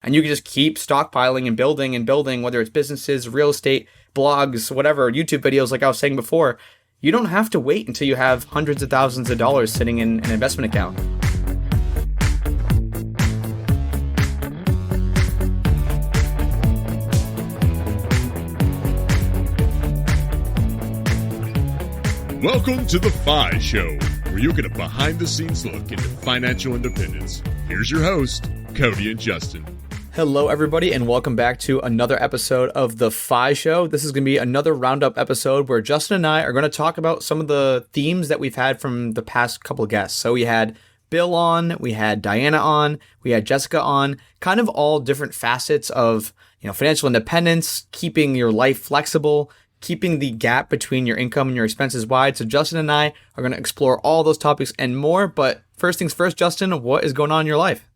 And you can just keep stockpiling and building, whether it's businesses, real estate, blogs, whatever, YouTube videos, like I was saying before. You don't have to wait until you have hundreds of thousands of dollars sitting in an investment account. Welcome to The Fi Show, where you get a behind-the-scenes look into financial independence. Here's your host, Cody and Justin. Hello, everybody, and welcome back to another episode of The Fi Show. This is going to be another roundup episode where Justin and I are going to talk about some of the themes that we've had from the past couple of guests. So we had Bill on, we had Diana on, we had Jessica on, kind of all different facets of, financial independence, keeping your life flexible, keeping the gap between your income and your expenses wide. So Justin and I are going to explore all those topics and more. But first things first, Justin, what is going on in your life?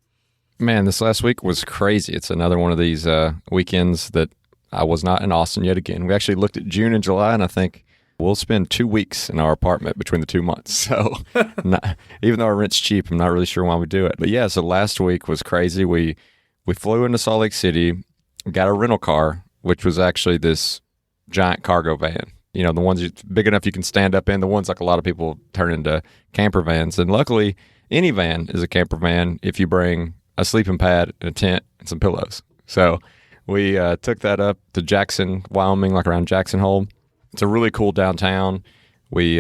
Man, this last week was crazy. It's another one of these weekends that I was not in Austin yet again. We actually looked at June and July, and I think we'll spend 2 weeks in our apartment between the 2 months. So even though our rent's cheap, I'm not really sure why we do it. But yeah, so last week was crazy. We flew into Salt Lake City, got a rental car, which was actually this giant cargo van. The ones big enough you can stand up in, the ones like a lot of people turn into camper vans. And luckily, any van is a camper van if you bring a sleeping pad and a tent and some pillows. So we took that up to Jackson, Wyoming, like around Jackson Hole. It's a really cool downtown. We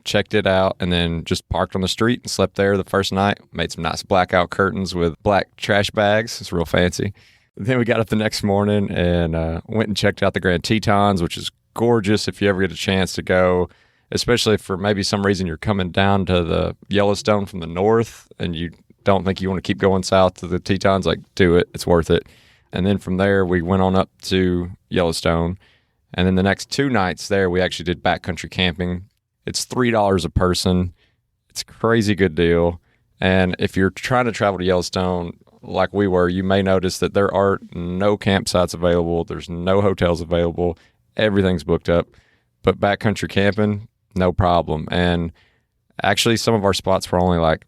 checked it out and then just parked on the street and slept there the first night. Made some nice blackout curtains with black trash bags. It's real fancy. Then we got up the next morning and went and checked out the Grand Tetons, which is gorgeous if you ever get a chance to go, especially if for maybe some reason you're coming down to the Yellowstone from the north and you don't think you want to keep going south to the Tetons. Like, do it. It's worth it. And then from there, we went on up to Yellowstone. And then the next 2 nights there, we actually did backcountry camping. It's $3 a person. It's a crazy good deal. And if you're trying to travel to Yellowstone, like we were, you may notice that there are no campsites available. There's no hotels available. Everything's booked up. But backcountry camping, no problem. And actually, some of our spots were only like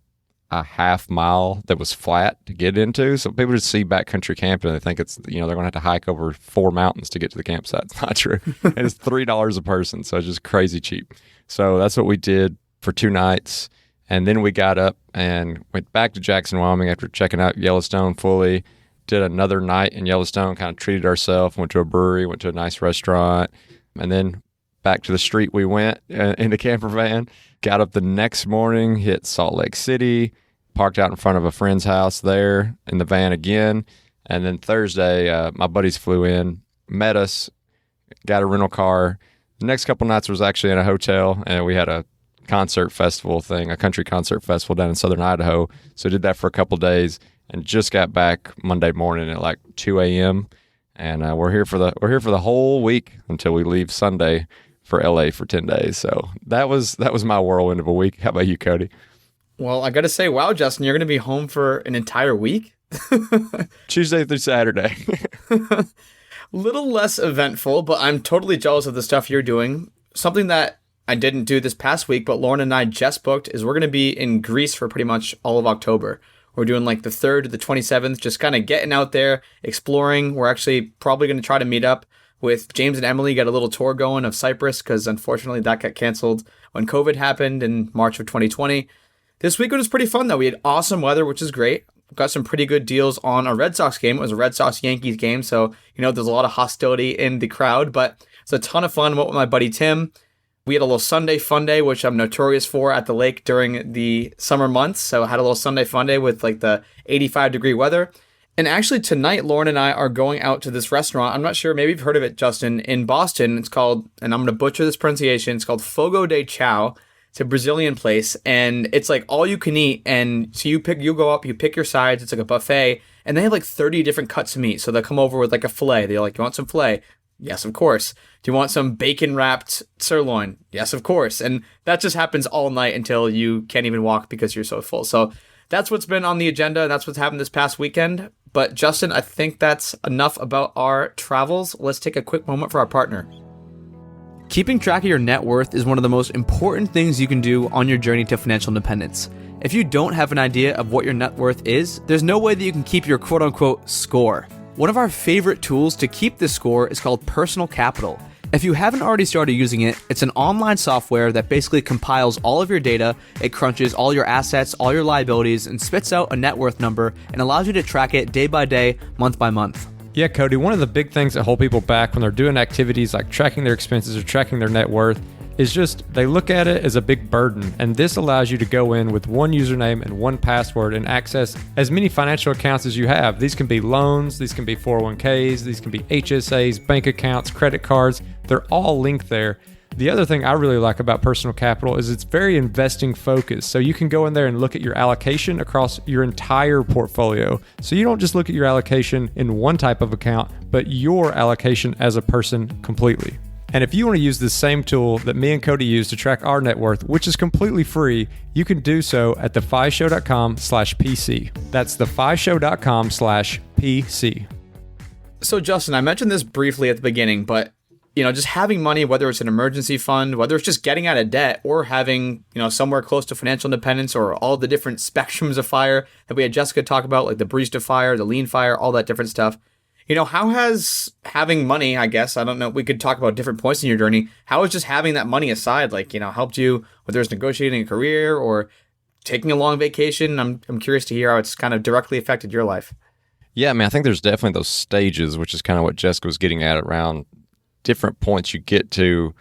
a half mile that was flat to get into. So people just see backcountry camping and they think it's, they're going to have to hike over 4 mountains to get to the campsite. It's not true. And it's $3 a person. So it's just crazy cheap. So that's what we did for 2 nights. And then we got up and went back to Jackson, Wyoming after checking out Yellowstone fully. Did another night in Yellowstone, kind of treated ourselves, went to a brewery, went to a nice restaurant, and then back to the street we went in the camper van. Got up the next morning, hit Salt Lake City, parked out in front of a friend's house there in the van again. And then Thursday, my buddies flew in, met us, got a rental car. The next couple nights was actually in a hotel, and we had a concert festival thing, a country concert festival down in southern Idaho. So did that for a couple days and just got back Monday morning at like 2 a.m. And we're here for the whole week until we leave Sunday for LA for 10 days. So that was my whirlwind of a week. How about you, Cody? Well, I got to say, wow, Justin, you're going to be home for an entire week? Tuesday through Saturday. Little less eventful, but I'm totally jealous of the stuff you're doing. Something that I didn't do this past week, but Lauren and I just booked, is we're going to be in Greece for pretty much all of October. We're doing like the 3rd to the 27th, just kind of getting out there, exploring. We're actually probably going to try to meet up with James and Emily, get a little tour going of Cyprus, because unfortunately that got canceled when COVID happened in March of 2020. This week was pretty fun, though. We had awesome weather, which is great. Got some pretty good deals on a Red Sox game. It was a Red Sox-Yankees game, so, there's a lot of hostility in the crowd, but it's a ton of fun. Went with my buddy Tim. We had a little Sunday fun day, which I'm notorious for at the lake during the summer months. So I had a little Sunday fun day with like the 85-degree weather. And actually tonight, Lauren and I are going out to this restaurant. I'm not sure, maybe you've heard of it, Justin, in Boston. It's called, and I'm going to butcher this pronunciation, it's called Fogo de Chao. It's a Brazilian place, and it's like all you can eat. And so you go up, you pick your sides. It's like a buffet, and they have like 30 different cuts of meat. So they'll come over with like a filet. They're like, you want some filet? Yes, of course. Do you want some bacon-wrapped sirloin? Yes, of course. And that just happens all night until you can't even walk because you're so full. So that's what's been on the agenda. That's what's happened this past weekend. But Justin, I think that's enough about our travels. Let's take a quick moment for our partner. Keeping track of your net worth is one of the most important things you can do on your journey to financial independence. If you don't have an idea of what your net worth is, there's no way that you can keep your quote-unquote score. One of our favorite tools to keep this score is called Personal Capital. If you haven't already started using it, it's an online software that basically compiles all of your data, it crunches all your assets, all your liabilities, and spits out a net worth number and allows you to track it day by day, month by month. Yeah, Cody, one of the big things that hold people back when they're doing activities like tracking their expenses or tracking their net worth is just they look at it as a big burden. And this allows you to go in with one username and one password and access as many financial accounts as you have. These can be loans, these can be 401ks, these can be HSAs, bank accounts, credit cards. They're all linked there. The other thing I really like about Personal Capital is it's very investing focused. So you can go in there and look at your allocation across your entire portfolio. So you don't just look at your allocation in one type of account, but your allocation as a person completely. And if you want to use the same tool that me and Cody use to track our net worth, which is completely free, you can do so at thefishow.com/PC. That's thefishow.com/PC. So Justin, I mentioned this briefly at the beginning, but just having money, whether it's an emergency fund, whether it's just getting out of debt or having, somewhere close to financial independence or all the different spectrums of FIRE that we had Jessica talk about, like the barista FIRE, the lean FIRE, all that different stuff. How has having money, I guess, I don't know, we could talk about different points in your journey. How has just having that money aside, helped you, whether it's negotiating a career or taking a long vacation? I'm curious to hear how it's kind of directly affected your life. Yeah, I think there's definitely those stages, which is kind of what Jessica was getting at around different points you get to.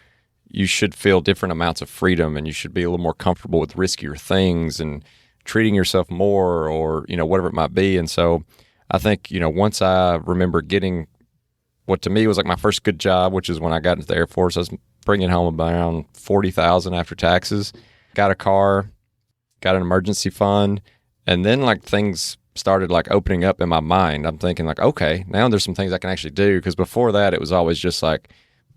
You should feel different amounts of freedom and you should be a little more comfortable with riskier things and treating yourself more or, whatever it might be. And so I think, once I remember getting what to me was like my first good job, which is when I got into the Air Force, I was bringing home around $40,000 after taxes, got a car, got an emergency fund. And then things started opening up in my mind. I'm thinking okay, now there's some things I can actually do. Because before that, it was always just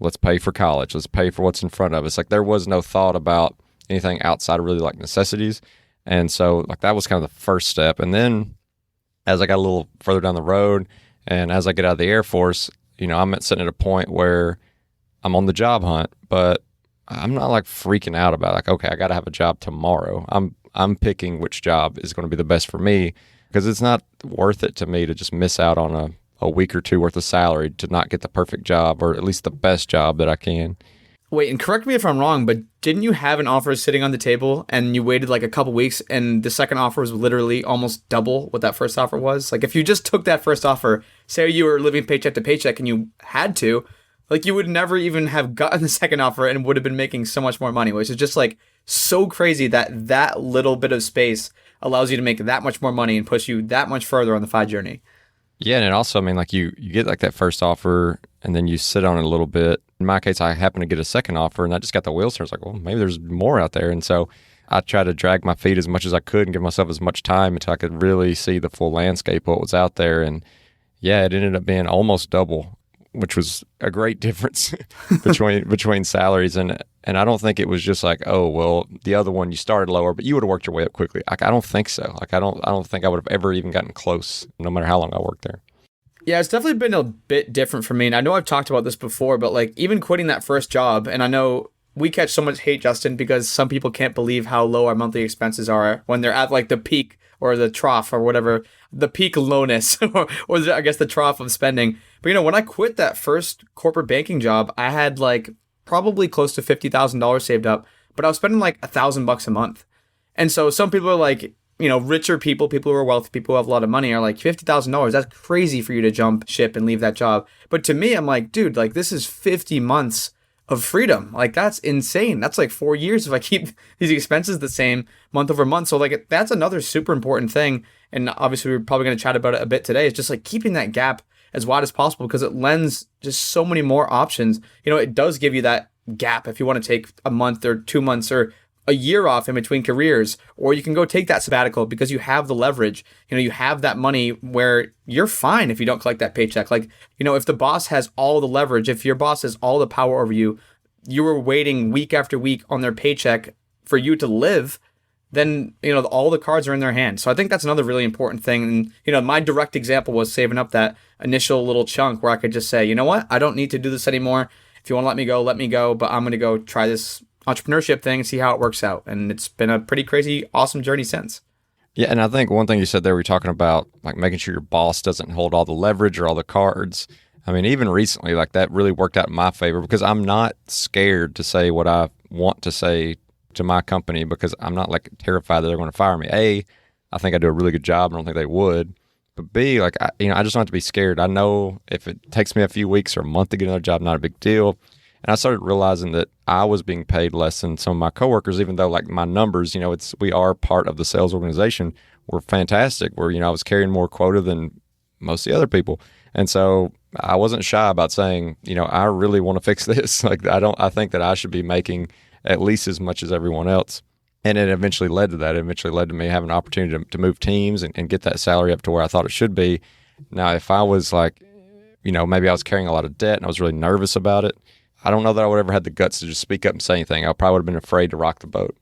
let's pay for college. Let's pay for what's in front of us. There was no thought about anything outside of really necessities. And so that was kind of the first step. And then as I got a little further down the road and as I get out of the Air Force, I'm sitting at a point where I'm on the job hunt, but I'm not freaking out about okay, I got to have a job tomorrow. I'm picking which job is going to be the best for me because it's not worth it to me to just miss out on a week or two worth of salary to not get the perfect job or at least the best job that I can. Wait, and correct me if I'm wrong, but didn't you have an offer sitting on the table and you waited a couple weeks and the second offer was literally almost double what that first offer was? If you just took that first offer, say you were living paycheck to paycheck and you had to, you would never even have gotten the second offer and would have been making so much more money, which is just so crazy that little bit of space allows you to make that much more money and push you that much further on the FI journey. Yeah, and it also, you get that first offer and then you sit on it a little bit. In my case, I happened to get a second offer and I just got the wheels turned. It's well, maybe there's more out there. And so I tried to drag my feet as much as I could and give myself as much time until I could really see the full landscape, what was out there. And yeah, it ended up being almost double, which was a great difference between salaries. And I don't think it was just oh, well, the other one you started lower, but you would have worked your way up quickly. I don't think so. I don't think I would have ever even gotten close, no matter how long I worked there. Yeah, it's definitely been a bit different for me. And I know I've talked about this before, but even quitting that first job, and I know we catch so much hate, Justin, because some people can't believe how low our monthly expenses are when they're at the peak or the trough or whatever, the peak lowness or I guess the trough of spending. But when I quit that first corporate banking job, I had probably close to $50,000 saved up, but I was spending $1,000 a month. And so some people are richer people who are wealthy, people who have a lot of money are $50,000. That's crazy for you to jump ship and leave that job. But to me, I'm dude, this is 50 months of freedom. That's insane. That's 4 years if I keep these expenses the same month over month. So that's another super important thing. And obviously we're probably going to chat about it a bit today. It's just keeping that gap as wide as possible because it lends just so many more options. It does give you that gap if you want to take a month or 2 months or a year off in between careers, or you can go take that sabbatical because you have the leverage. You have that money where you're fine if you don't collect that paycheck. If the boss has all the leverage, if your boss has all the power over you, you were waiting week after week on their paycheck for you to live, then, all the cards are in their hand. So I think that's another really important thing. And, my direct example was saving up that initial little chunk where I could just say, you know what, I don't need to do this anymore. If you want to let me go, but I'm going to go try this entrepreneurship thing and see how it works out. And it's been a pretty crazy, awesome journey since. Yeah, and I think one thing you said there, we're talking about like making sure your boss doesn't hold all the leverage or all the cards. I mean, even recently, like that really worked out in my favor because I'm not scared to say what I want to say to my company because I'm not like terrified that they're going to fire me. A, I think I do a really good job. I don't think they would. But B, like, I just don't have to be scared. I know if it takes me a few weeks or a month to get another job, not a big deal. And I started realizing that I was being paid less than some of my coworkers, even though like my numbers, we are part of the sales organization. We're fantastic. I was carrying more quota than most of the other people. And so I wasn't shy about saying, I really want to fix this. Like, I think that I should be making at least as much as everyone else. And it eventually led to that. It eventually led to me having an opportunity to move teams and get that salary up to where I thought it should be. Now, if I was like, maybe I was carrying a lot of debt and I was really nervous about it, I don't know that I would ever had the guts to just speak up and say anything. I probably would have been afraid to rock the boat.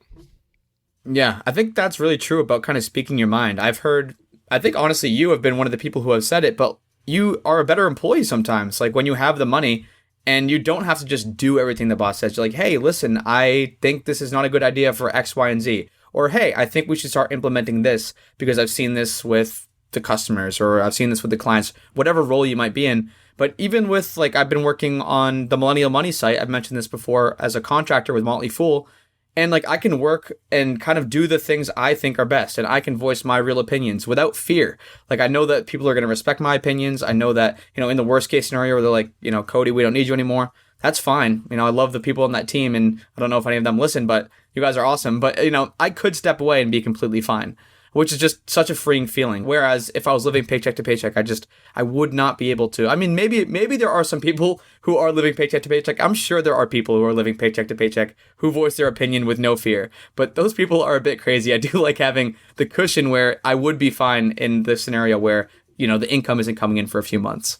Yeah, I think that's really true about kind of speaking your mind. I think honestly, you have been one of the people who have said it, but you are a better employee sometimes. Like when you have the money and you don't have to just do everything the boss says. You're like, hey, listen, I think this is not a good idea for X, Y, and Z. Or, hey, I think we should start implementing this because I've seen this with the customers or I've seen this with the clients, whatever role you might be in. But even with, like, I've been working on the Millennial Money site. I've mentioned this before as a contractor with Motley Fool. And, like, I can work and kind of do the things I think are best. And I can voice my real opinions without fear. Like, I know that people are going to respect my opinions. I know that, in the worst case scenario where they're like, Cody, we don't need you anymore. That's fine. I love the people on that team. And I don't know if any of them listen, but you guys are awesome. But, I could step away and be completely fine, which is just such a freeing feeling. Whereas if I was living paycheck to paycheck, I would not be able to. I mean, maybe there are some people who are living paycheck to paycheck. I'm sure there are people who are living paycheck to paycheck who voice their opinion with no fear. But those people are a bit crazy. I do like having the cushion where I would be fine in the scenario where, the income isn't coming in for a few months.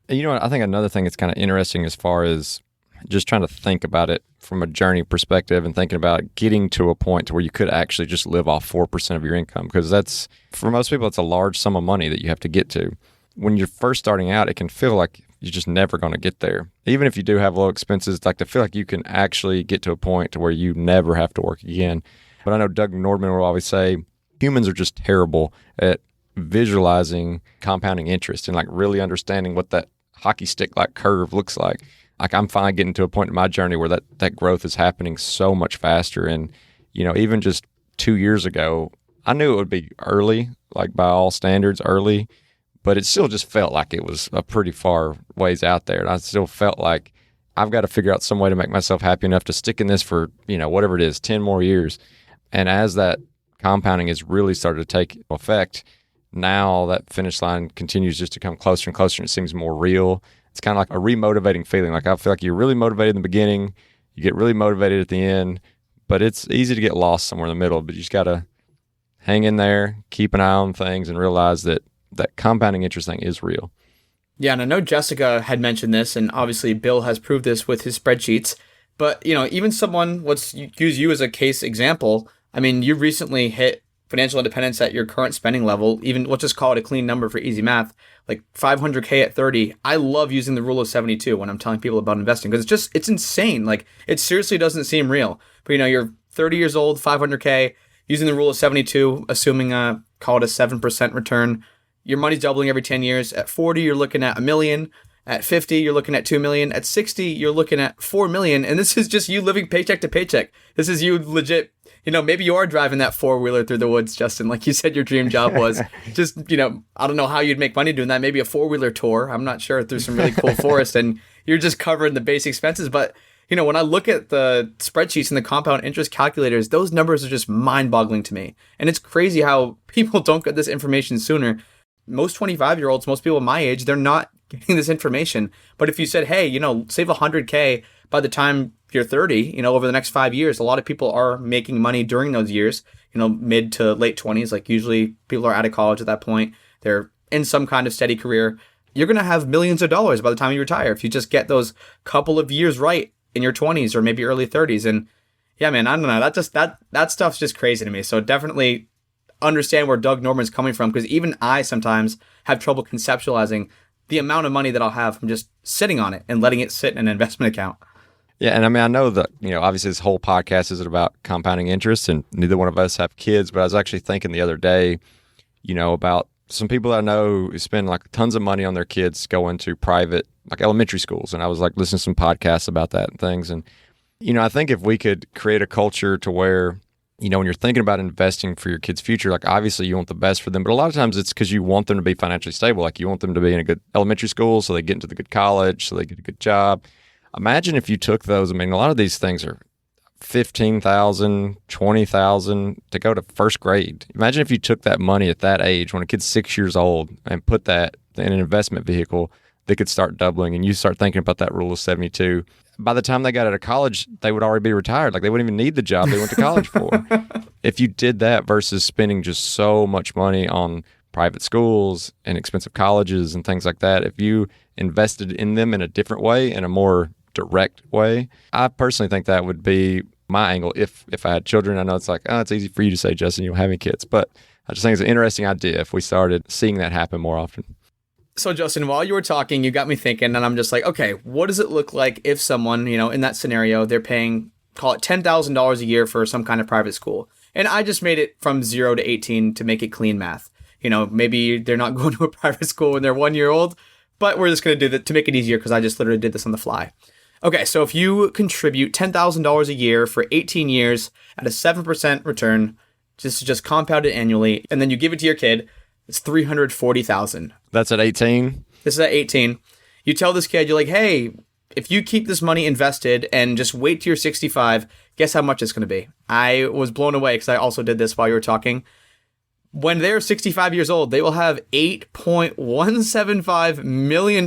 And I think another thing that's kind of interesting as far as just trying to think about it from a journey perspective and thinking about getting to a point to where you could actually just live off 4% of your income, because that's, for most people, it's a large sum of money that you have to get to. When you're first starting out, it can feel like you're just never going to get there. Even if you do have low expenses, like to feel like you can actually get to a point to where you never have to work again. But I know Doug Nordman will always say humans are just terrible at visualizing compounding interest and like really understanding what that hockey stick like curve looks like. Like I'm finally getting to a point in my journey where that growth is happening so much faster. And, even just 2 years ago, I knew it would be early, like by all standards early, but it still just felt like it was a pretty far ways out there. And I still felt like I've got to figure out some way to make myself happy enough to stick in this for, whatever it is, 10 more years. And as that compounding has really started to take effect, now that finish line continues just to come closer and closer, and it seems more real. It's kind of like a remotivating feeling. Like I feel like you're really motivated in the beginning, you get really motivated at the end, but it's easy to get lost somewhere in the middle. But you just got to hang in there, keep an eye on things, and realize that compounding interest thing is real. Yeah, and I know Jessica had mentioned this, and obviously Bill has proved this with his spreadsheets. But, even someone, let's use you as a case example. I mean, you recently hit financial independence at your current spending level. Even, let's just call it a clean number for easy math, like $500K at 30. I love using the rule of 72 when I'm telling people about investing because it's insane. Like, it seriously doesn't seem real. But, you're 30 years old, 500K, using the rule of 72, assuming call it a 7% return. Your money's doubling every 10 years. At 40, you're looking at $1 million. At 50, you're looking at $2 million. At 60, you're looking at $4 million. And this is just you living paycheck to paycheck. This is you legit. Maybe you are driving that four-wheeler through the woods, Justin, like you said your dream job was. Just, I don't know how you'd make money doing that. Maybe a four-wheeler tour. I'm not sure, through some really cool forest, and you're just covering the basic expenses. But, when I look at the spreadsheets and the compound interest calculators, those numbers are just mind-boggling to me. And it's crazy how people don't get this information sooner. Most 25-year-olds, most people my age, they're not getting this information. But if you said, hey, save 100K by the time you're 30, over the next 5 years, a lot of people are making money during those years, mid to late 20s. Like usually people are out of college at that point. They're in some kind of steady career. You're going to have millions of dollars by the time you retire if you just get those couple of years right in your 20s or maybe early 30s. And yeah, man, I don't know. That stuff's just crazy to me. So definitely understand where Doug Norman's coming from, because even I sometimes have trouble conceptualizing the amount of money that I'll have from just sitting on it and letting it sit in an investment account. Yeah, and I mean, I know that, obviously this whole podcast isn't about compounding interest, and neither one of us have kids, but I was actually thinking the other day, about some people that I know who spend like tons of money on their kids going to private, like elementary schools, and I was like listening to some podcasts about that and things, and, I think if we could create a culture to where, when you're thinking about investing for your kids' future, like obviously you want the best for them, but a lot of times it's because you want them to be financially stable. Like you want them to be in a good elementary school so they get into the good college, so they get a good job. Imagine if you took those. I mean, a lot of these things are $15,000, $20,000 to go to first grade. Imagine if you took that money at that age when a kid's 6 years old and put that in an investment vehicle that could start doubling, and you start thinking about that rule of 72. By the time they got out of college, they would already be retired. Like they wouldn't even need the job they went to college for. If you did that versus spending just so much money on private schools and expensive colleges and things like that, if you invested in them in a different way, in a more direct way, I personally think that would be my angle if I had children. I know it's like, it's easy for you to say, Justin, you don't have any kids, but I just think it's an interesting idea if we started seeing that happen more often. So, Justin, while you were talking, you got me thinking, and I'm just like, okay, what does it look like if someone, in that scenario, they're paying, call it $10,000 a year for some kind of private school? And I just made it from 0 to 18 to make it clean math. Maybe they're not going to a private school when they're 1 year old, but we're just going to do that to make it easier because I just literally did this on the fly. Okay, so if you contribute $10,000 a year for 18 years at a 7% return, just compound it annually, and then you give it to your kid, it's $340,000. That's at 18? This is at 18. You tell this kid, you're like, hey, if you keep this money invested and just wait till you're 65, guess how much it's going to be? I was blown away because I also did this while you were talking. When they're 65 years old, they will have $8.175 million.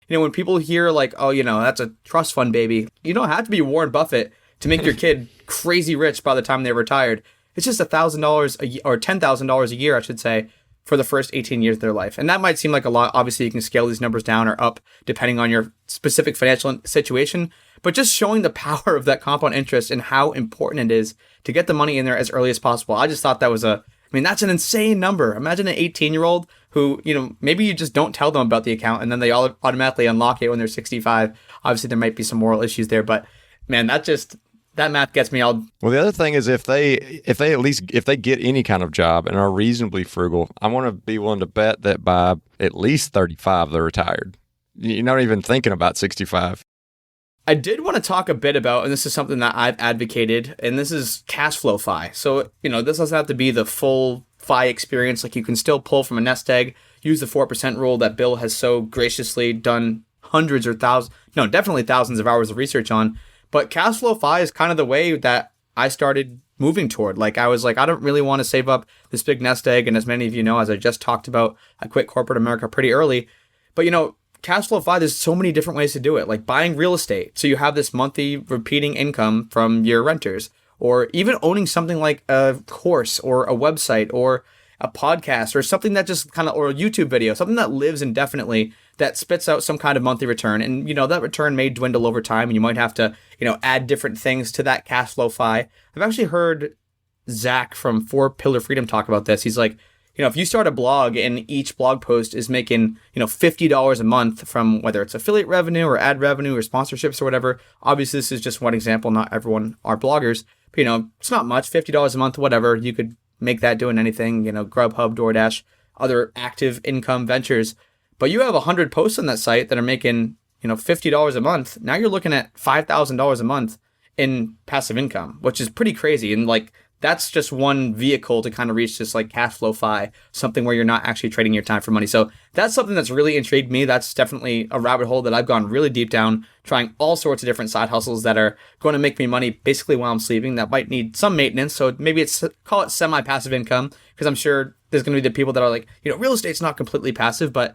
When people hear like, oh, that's a trust fund, baby, you don't have to be Warren Buffett to make your kid crazy rich by the time they're retired. It's just $1,000 a year, or $10,000 a year, I should say, for the first 18 years of their life. And that might seem like a lot. Obviously, you can scale these numbers down or up depending on your specific financial situation. But just showing the power of that compound interest and how important it is to get the money in there as early as possible. I just thought that was that's an insane number. Imagine an 18-year-old who, maybe you just don't tell them about the account and then they all automatically unlock it when they're 65. Obviously, there might be some moral issues there, but man, that math gets me all. Well, the other thing is if they get any kind of job and are reasonably frugal, I want to be willing to bet that by at least 35 they're retired. You're not even thinking about 65. I did want to talk a bit about, and this is something that I've advocated, and this is cashflow FI. So, this doesn't have to be the full FI experience. Like you can still pull from a nest egg, use the 4% rule that Bill has so graciously done hundreds or definitely thousands of hours of research on. But cashflow FI is kind of the way that I started moving toward. Like I was like, I don't really want to save up this big nest egg. And as many of you know, as I just talked about, I quit corporate America pretty early. But cashflow FI, there's so many different ways to do it. Like buying real estate. So you have this monthly repeating income from your renters, or even owning something like a course or a website or a podcast or something that just or a YouTube video, something that lives indefinitely that spits out some kind of monthly return. And, that return may dwindle over time and you might have to, add different things to that cash flow FI. I've actually heard Zach from 4 Pillar Freedom talk about this. He's like, if you start a blog and each blog post is making, $50 a month from whether it's affiliate revenue or ad revenue or sponsorships or whatever. Obviously, this is just one example. Not everyone are bloggers, but, it's not much, $50 a month, whatever. You could make that doing anything, Grubhub, DoorDash, other active income ventures. But you have 100 posts on that site that are making, $50 a month. Now you're looking at $5,000 a month in passive income, which is pretty crazy. And that's just one vehicle to kind of reach this cash flow FI, something where you're not actually trading your time for money. So that's something that's really intrigued me. That's definitely a rabbit hole that I've gone really deep down, trying all sorts of different side hustles that are going to make me money basically while I'm sleeping. That might need some maintenance. So maybe call it semi-passive income, because I'm sure there's going to be the people that are like, real estate's not completely passive, but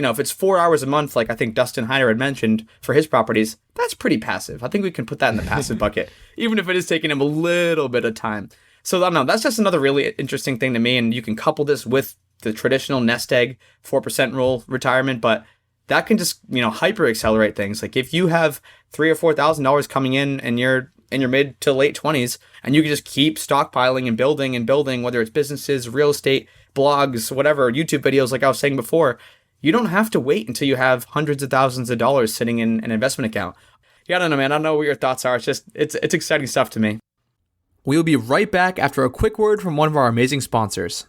if it's 4 hours a month, like I think Dustin Heiner had mentioned for his properties, that's pretty passive. I think we can put that in the passive bucket, even if it is taking him a little bit of time. So I don't know, that's just another really interesting thing to me. And you can couple this with the traditional nest egg 4% rule retirement, but that can just, hyper accelerate things. Like if you have $3,000 or $4,000 coming in and you're in your mid to late 20s, and you can just keep stockpiling and building, whether it's businesses, real estate, blogs, whatever, YouTube videos, like I was saying before, you don't have to wait until you have hundreds of thousands of dollars sitting in an investment account. Yeah, I don't know, man. I don't know what your thoughts are. It's exciting stuff to me. We will be right back after a quick word from one of our amazing sponsors.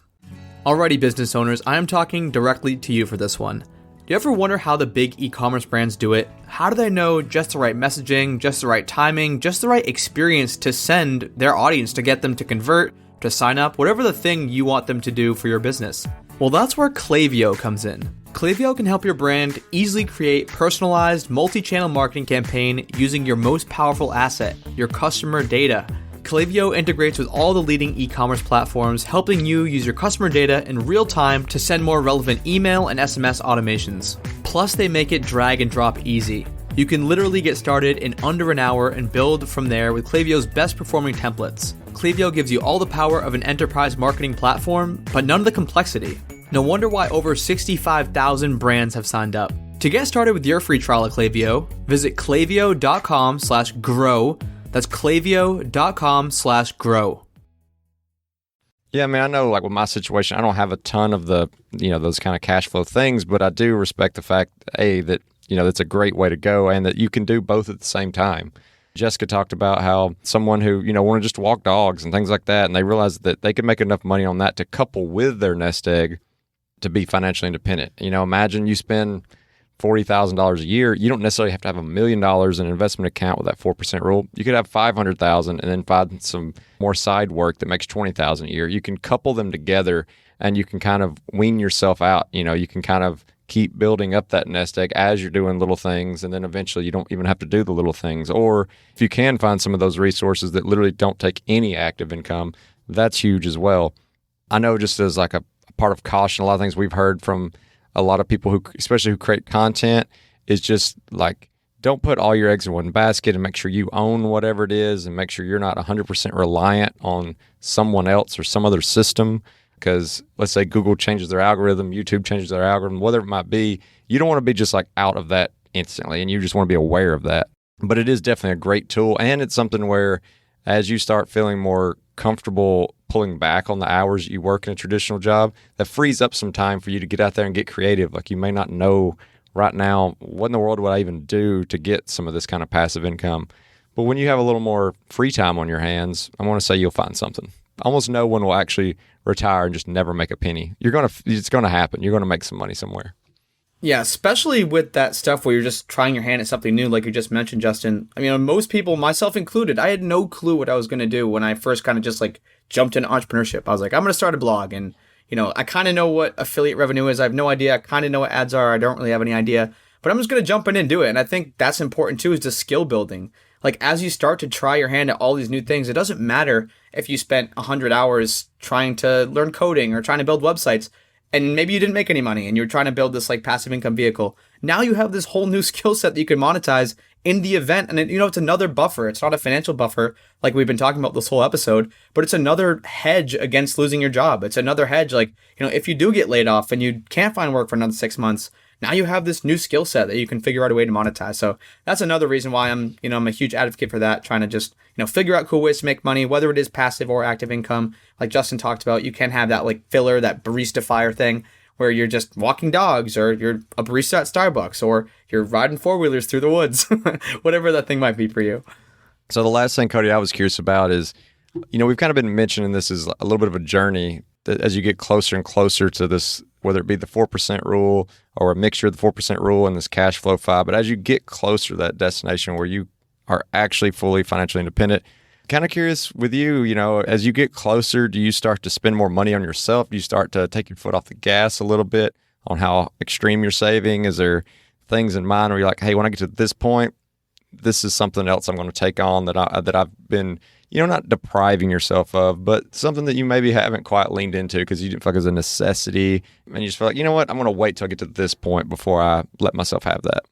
Alrighty, business owners, I am talking directly to you for this one. Do you ever wonder how the big e-commerce brands do it? How do they know just the right messaging, just the right timing, just the right experience to send their audience to get them to convert, to sign up, whatever the thing you want them to do for your business? Well, that's where Klaviyo comes in. Klaviyo can help your brand easily create personalized multi-channel marketing campaign using your most powerful asset, your customer data. Klaviyo integrates with all the leading e-commerce platforms, helping you use your customer data in real time to send more relevant email and SMS automations. Plus, they make it drag and drop easy. You can literally get started in under an hour and build from there with Klaviyo's best performing templates. Klaviyo gives you all the power of an enterprise marketing platform, but none of the complexity. No wonder why over 65,000 brands have signed up. To get started with your free trial of Klaviyo, visit klaviyo.com/grow. That's klaviyo.com/grow. Yeah, I mean, I know like with my situation, I don't have a ton of the, those kind of cash flow things, but I do respect the fact, that, that's a great way to go and that you can do both at the same time. Jessica talked about how someone who, want to just walk dogs and things like that, and they realize that they can make enough money on that to couple with their nest egg to be financially independent. Imagine you spend $40,000 a year. You don't necessarily have to have $1 million in an investment account with that 4% rule. You could have $500,000 and then find some more side work that makes $20,000 a year. You can couple them together and you can kind of wean yourself out. You can kind of keep building up that nest egg as you're doing little things, and then eventually you don't even have to do the little things. Or if you can find some of those resources that literally don't take any active income, that's huge as well. I know, just as like a part of caution, a lot of things we've heard from a lot of people who, especially who create content, is just like, don't put all your eggs in one basket and make sure you own whatever it is and make sure you're not 100% reliant on someone else or some other system. Because let's say Google changes their algorithm, YouTube changes their algorithm, whatever it might be, you don't want to be just like out of that instantly, and you just want to be aware of that. But it is definitely a great tool, and it's something where as you start feeling more comfortable pulling back on the hours you work in a traditional job, that frees up some time for you to get out there and get creative. Like, you may not know right now, what in the world would I even do to get some of this kind of passive income? But when you have a little more free time on your hands, I want to say you'll find something. Almost no one will actually retire and just never make a penny. It's going to happen. You're going to make some money somewhere. Yeah, especially with that stuff where you're just trying your hand at something new, like you just mentioned, Justin. I mean, most people, myself included, I had no clue what I was going to do when I first kind of just like jumped into entrepreneurship. I was like, I'm going to start a blog, and I kind of know what affiliate revenue is. I have no idea. I kind of know what ads are. I don't really have any idea, but I'm just going to jump in and do it. And I think that's important too, is the skill building. Like, as you start to try your hand at all these new things, it doesn't matter if you spent 100 hours trying to learn coding or trying to build websites, and maybe you didn't make any money and you're trying to build this like passive income vehicle. Now you have this whole new skill set that you can monetize in the event. And it's another buffer. It's not a financial buffer like we've been talking about this whole episode, but it's another hedge against losing your job. It's another hedge. Like, if you do get laid off and you can't find work for another 6 months, now you have this new skill set that you can figure out a way to monetize. So that's another reason why I'm a huge advocate for that, trying to just, figure out cool ways to make money, whether it is passive or active income. Like Justin talked about, you can have that like filler, that barista fire thing where you're just walking dogs, or you're a barista at Starbucks, or you're riding four-wheelers through the woods, whatever that thing might be for you. So the last thing, Cody, I was curious about is, we've kind of been mentioning this as a little bit of a journey that as you get closer and closer to this, whether it be the 4% rule or a mixture of the 4% rule and this cash flow 5, but as you get closer to that destination where you are actually fully financially independent, kind of curious with you, as you get closer, do you start to spend more money on yourself? Do you start to take your foot off the gas a little bit on how extreme you're saving? Is there things in mind where you're like, hey, when I get to this point, this is something else I'm going to take on that I've been, not depriving yourself of, but something that you maybe haven't quite leaned into because you didn't feel like it was a necessity, and you just feel like, I'm going to wait till I get to this point before I let myself have that?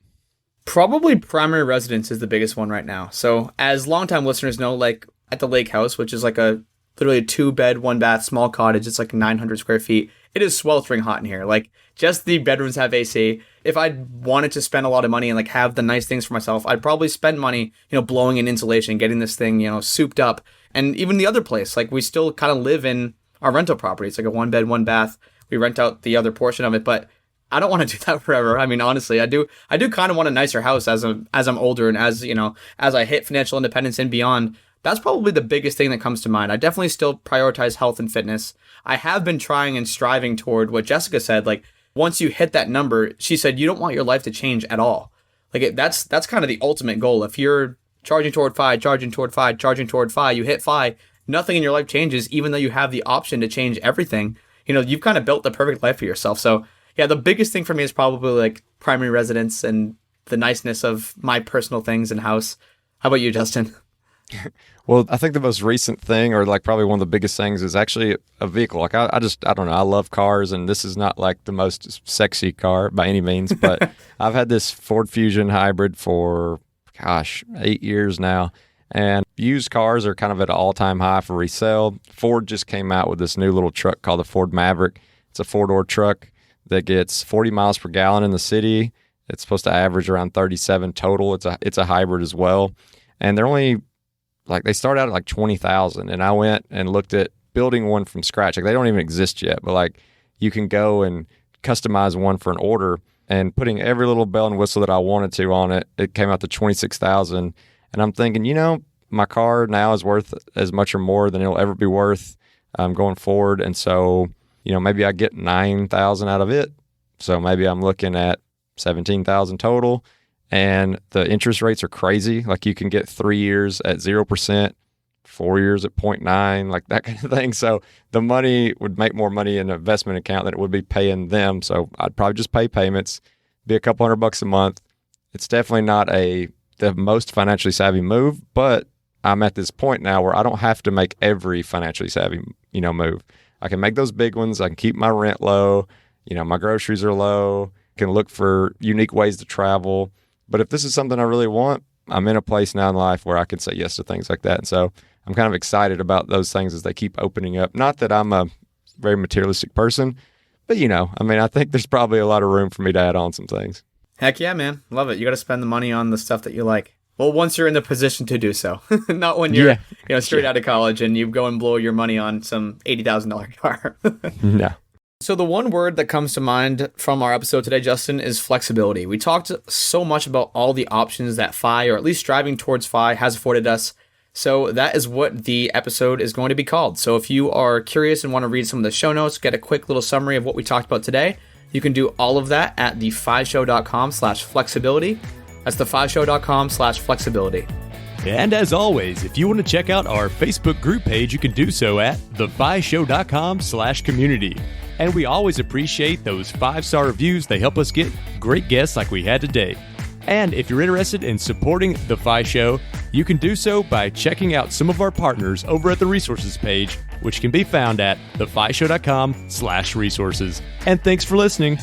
Probably primary residence is the biggest one right now. So as longtime listeners know, like at the lake house, which is like literally a 2-bed, 1-bath, small cottage, it's like 900 square feet. It is sweltering hot in here. Like, just the bedrooms have AC. If I wanted to spend a lot of money and like have the nice things for myself, I'd probably spend money, blowing in insulation, getting this thing, souped up. And even the other place, like, we still kind of live in our rental property. It's like a 1-bed, 1-bath. We rent out the other portion of it, but I don't want to do that forever. I mean, honestly, I do kind of want a nicer house as I'm older and as, as I hit financial independence and beyond. That's probably the biggest thing that comes to mind. I definitely still prioritize health and fitness. I have been trying and striving toward what Jessica said. Like, once you hit that number, she said, you don't want your life to change at all. Like, that's kind of the ultimate goal. If you're charging toward FI, you hit FI, nothing in your life changes, even though you have the option to change everything. You've kind of built the perfect life for yourself. So yeah, the biggest thing for me is probably like primary residence and the niceness of my personal things and house. How about you, Justin? Well, I think the most recent thing, or like probably one of the biggest things, is actually a vehicle. Like I don't know. I love cars, and this is not like the most sexy car by any means, but I've had this Ford Fusion hybrid for, 8 years now. And used cars are kind of at an all-time high for resale. Ford just came out with this new little truck called the Ford Maverick. It's a four-door truck that gets 40 miles per gallon in the city. It's supposed to average around 37 total. It's a hybrid as well. And they're only they start out at like 20,000. And I went and looked at building one from scratch. Like, they don't even exist yet, but like you can go and customize one for an order, and putting every little bell and whistle that I wanted to on it, it came out to 26,000. And I'm thinking, my car now is worth as much or more than it'll ever be worth going forward. And so, maybe I get 9,000 out of it. So maybe I'm looking at 17,000 total. And the interest rates are crazy. Like, you can get 3 years at 0%, 4 years at 0.9, like that kind of thing. So the money would make more money in an investment account than it would be paying them. So I'd probably just pay payments, be a couple $100 a month. It's definitely not the most financially savvy move, but I'm at this point now where I don't have to make every financially savvy, move. I can make those big ones. I can keep my rent low. My groceries are low. Can look for unique ways to travel. But if this is something I really want, I'm in a place now in life where I can say yes to things like that. And so I'm kind of excited about those things as they keep opening up. Not that I'm a very materialistic person, but I think there's probably a lot of room for me to add on some things. Heck yeah, man. Love it. You got to spend the money on the stuff that you like. Well, once you're in the position to do so, not when you're straight out of college and you go and blow your money on some $80,000 car. No. So the one word that comes to mind from our episode today, Justin, is flexibility. We talked so much about all the options that FI, or at least striving towards FI, has afforded us. So that is what the episode is going to be called. So if you are curious and want to read some of the show notes, get a quick little summary of what we talked about today, you can do all of that at thefishow.com/flexibility. That's thefishow.com/flexibility. And as always, if you want to check out our Facebook group page, you can do so at thefishow.com/community. And we always appreciate those 5-star reviews. They help us get great guests like we had today. And if you're interested in supporting The Fi Show, you can do so by checking out some of our partners over at the resources page, which can be found at thefishow.com/resources. And thanks for listening.